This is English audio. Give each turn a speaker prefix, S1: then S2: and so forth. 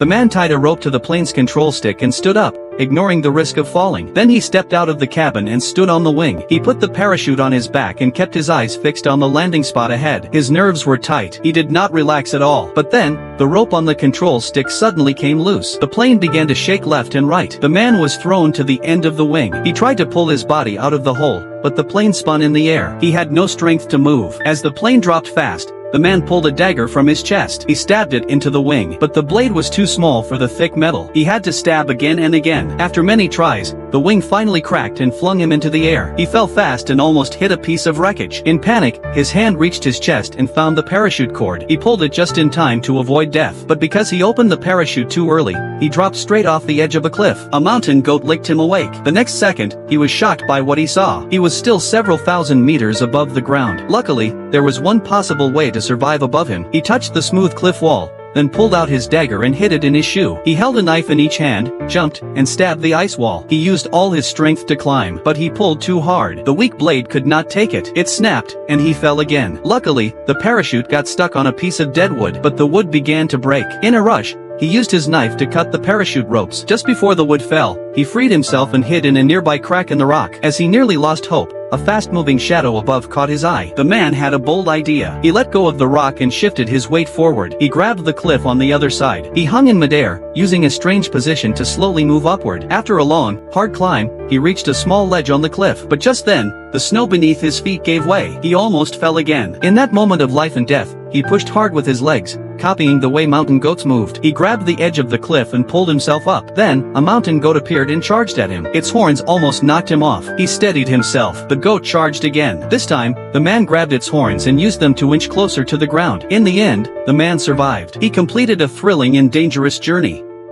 S1: The man tied a rope to the plane's control stick and stood up, ignoring the risk of falling. Then he stepped out of the cabin and stood on the wing. He put the parachute on his back and kept his eyes fixed on the landing spot ahead. His nerves were tight. He did not relax at all. But then, the rope on the control stick suddenly came loose. The plane began to shake left and right. The man was thrown to the end of the wing. He tried to pull his body out of the hole, but the plane spun in the air. He had no strength to move. As the plane dropped fast, the man pulled a dagger from his chest. He stabbed it into the wing, but the blade was too small for the thick metal. He had to stab again and again. After many tries, the wing finally cracked and flung him into the air. He fell fast and almost hit a piece of wreckage. In panic, his hand reached his chest and found the parachute cord. He pulled it just in time to avoid death. But because he opened the parachute too early, he dropped straight off the edge of a cliff. A mountain goat licked him awake. The next second, he was shocked by what he saw. He was still several thousand meters above the ground. Luckily, there was one possible way to survive above him. He touched the smooth cliff wall, then pulled out his dagger and hid it in his shoe. He held a knife in each hand, jumped, and stabbed the ice wall. He used all his strength to climb, but he pulled too hard. The weak blade could not take it. It snapped, and he fell again. Luckily, the parachute got stuck on a piece of dead wood, but the wood began to break. In a rush, he used his knife to cut the parachute ropes. Just before the wood fell, he freed himself and hid in a nearby crack in the rock. As he nearly lost hope, a fast-moving shadow above caught his eye. The man had a bold idea. He let go of the rock and shifted his weight forward. He grabbed the cliff on the other side. He hung in midair, using a strange position to slowly move upward. After a long, hard climb, he reached a small ledge on the cliff. But just then, the snow beneath his feet gave way. He almost fell again. In that moment of life and death, he pushed hard with his legs, copying the way mountain goats moved. He grabbed the edge of the cliff and pulled himself up. Then, a mountain goat appeared and charged at him. Its horns almost knocked him off. He steadied himself. The goat charged again. This time, the man grabbed its horns and used them to inch closer to the ground. In the end, the man survived. He completed a thrilling and dangerous journey.